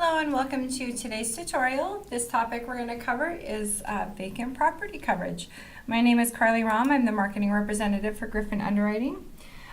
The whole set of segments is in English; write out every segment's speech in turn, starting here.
Hello and welcome to today's tutorial. This topic we're going to cover is vacant property coverage. My name is Carly Rahm. I'm the marketing representative for Griffin Underwriting.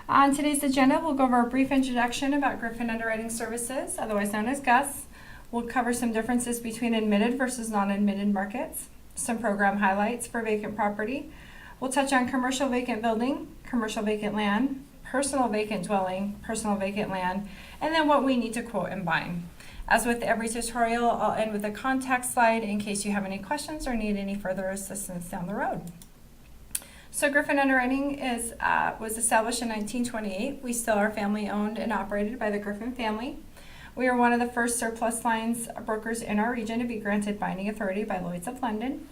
On today's agenda, we'll go over a brief introduction about Griffin Underwriting Services, otherwise known as GUS. We'll cover some differences between admitted versus non-admitted markets, some program highlights for vacant property. We'll touch on commercial vacant building, commercial vacant land, personal vacant dwelling, personal vacant land, and then what we need to quote and bind. As with every tutorial, I'll end with a contact slide in case you have any questions or need any further assistance down the road. So Griffin Underwriting was established in 1928. We still are family owned and operated by the Griffin family. We are one of the first surplus lines brokers in our region to be granted binding authority by Lloyd's of London.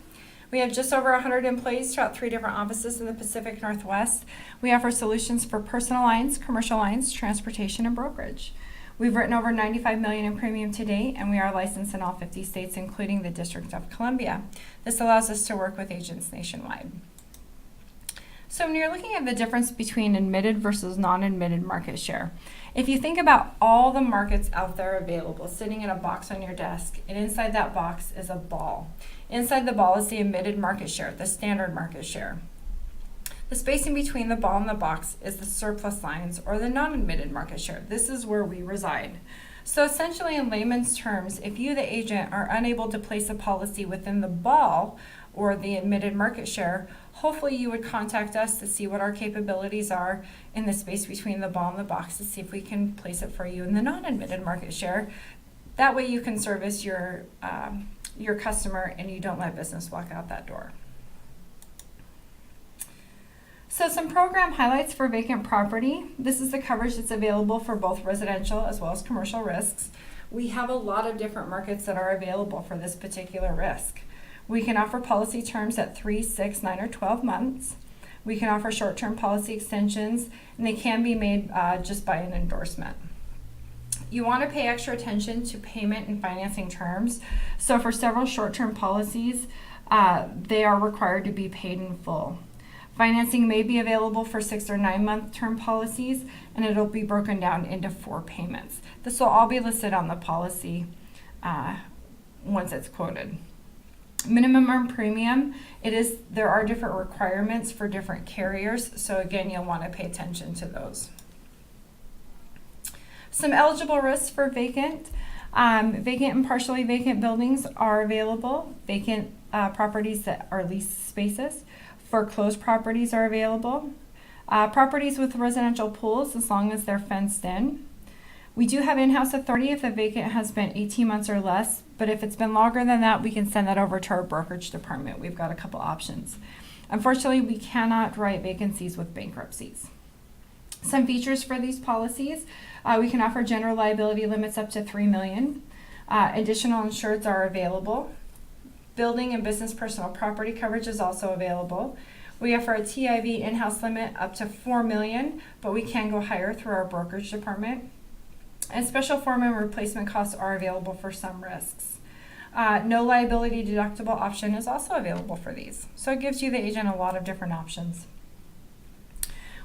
We have just over 100 employees throughout 3 different offices in the Pacific Northwest. We offer solutions for personal lines, commercial lines, transportation, and brokerage. We've written over $95 million in premium to date, and we are licensed in all 50 states, including the District of Columbia. This allows us to work with agents nationwide. So when you're looking at the difference between admitted versus non-admitted market share, if you think about all the markets out there available sitting in a box on your desk, and inside that box is a ball. Inside the ball is the admitted market share, the standard market share. The spacing between the ball and the box is the surplus lines or the non-admitted market share. This is where we reside. So essentially in layman's terms, if you, the agent, are unable to place a policy within the ball or the admitted market share, hopefully you would contact us to see what our capabilities are in the space between the ball and the box to see if we can place it for you in the non-admitted market share. That way you can service your customer and you don't let business walk out that door. So some program highlights for vacant property. This is the coverage that's available for both residential as well as commercial risks. We have a lot of different markets that are available for this particular risk. We can offer policy terms at 3, 6, 9, or 12 months. We can offer short-term policy extensions, and they can be made just by an endorsement. You want to pay extra attention to payment and financing terms. So for several short-term policies, they are required to be paid in full. Financing may be available for 6 or 9 month term policies, and it'll be broken down into 4 payments. This will all be listed on the policy once it's quoted. Minimum earned premium, there are different requirements for different carriers, so again, you'll want to pay attention to those. Some eligible risks for vacant. Vacant and partially vacant buildings are available. Vacant properties that are leased spaces. Foreclosed properties are available. Properties with residential pools, as long as they're fenced in. We do have in-house authority if the vacant has been 18 months or less, but if it's been longer than that, we can send that over to our brokerage department. We've got a couple options. Unfortunately, we cannot write vacancies with bankruptcies. Some features for these policies, we can offer general liability limits up to $3 million. Additional insureds are available. Building and business personal property coverage is also available. We offer a TIV in-house limit up to $4 million, but we can go higher through our brokerage department. And special form and replacement costs are available for some risks. No liability deductible option is also available for these. So it gives you, the agent, a lot of different options.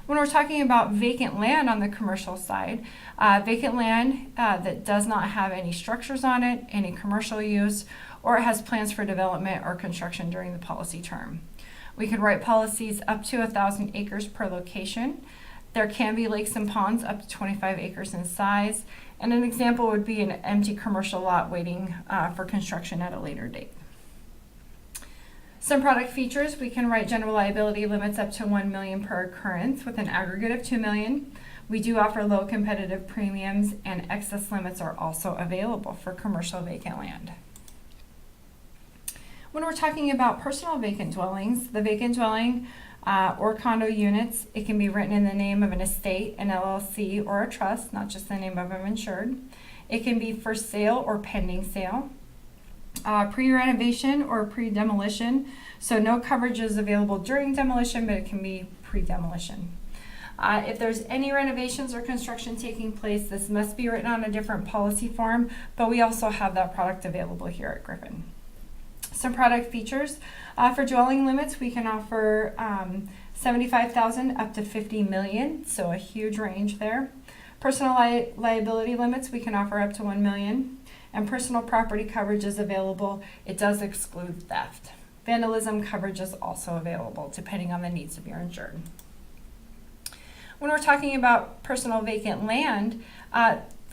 When we're talking about vacant land on the commercial side, vacant land that does not have any structures on it, any commercial use, or it has plans for development or construction during the policy term. We can write policies up to 1,000 acres per location. There can be lakes and ponds up to 25 acres in size, and an example would be an empty commercial lot waiting for construction at a later date. Some product features, we can write general liability limits up to $1 million per occurrence with an aggregate of $2 million. We do offer low competitive premiums, and excess limits are also available for commercial vacant land. When we're talking about personal vacant dwellings, the vacant dwelling or condo units, it can be written in the name of an estate, an LLC, or a trust, not just the name of an insured. It can be for sale or pending sale. Pre-renovation or pre-demolition, so no coverage is available during demolition, but it can be pre-demolition. If there's any renovations or construction taking place, this must be written on a different policy form, but we also have that product available here at Griffin. Some product features, for dwelling limits, we can offer $75,000 up to $50 million, so a huge range there. Personal liability limits, we can offer up to $1 million. And personal property coverage is available. It does exclude theft. Vandalism coverage is also available depending on the needs of your insured. When we're talking about personal vacant land,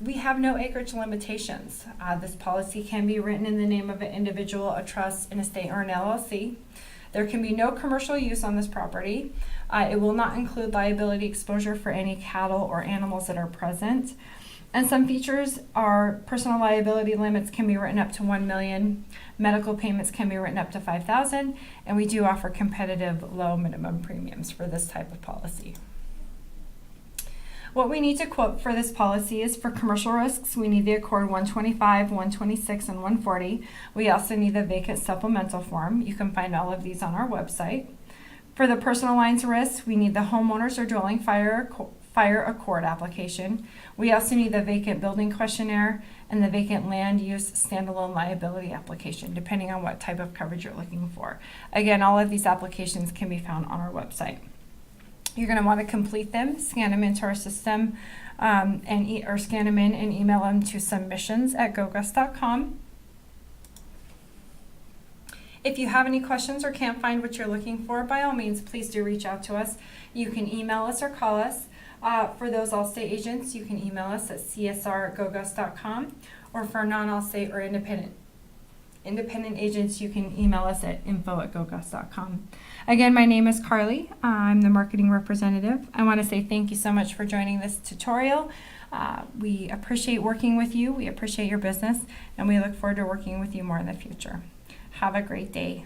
we have no acreage limitations. This policy can be written in the name of an individual, a trust, an estate, or an LLC. There can be no commercial use on this property. It will not include liability exposure for any cattle or animals that are present. And some features are personal liability limits can be written up to $1 million. Medical payments can be written up to $5,000, and we do offer competitive low minimum premiums for this type of policy. What we need to quote for this policy is for commercial risks, we need the Accord 125, 126, and 140. We also need the vacant supplemental form. You can find all of these on our website. For the personal lines risks, we need the homeowners or dwelling fire accord application. We also need the vacant building questionnaire and the vacant land use standalone liability application, depending on what type of coverage you're looking for. Again, all of these applications can be found on our website. You're going to want to complete them, scan them into our system, or scan them in and email them to submissions@gogus.com. If you have any questions or can't find what you're looking for, by all means, please do reach out to us. You can email us or call us. For those Allstate agents, you can email us at csr@gogus.com, or for non-Allstate or independent agents, you can email us at info@gogus.com. Again, my name is Carly. I'm the marketing representative. I want to say thank you so much for joining this tutorial. We appreciate working with you. We appreciate your business, and we look forward to working with you more in the future. Have a great day.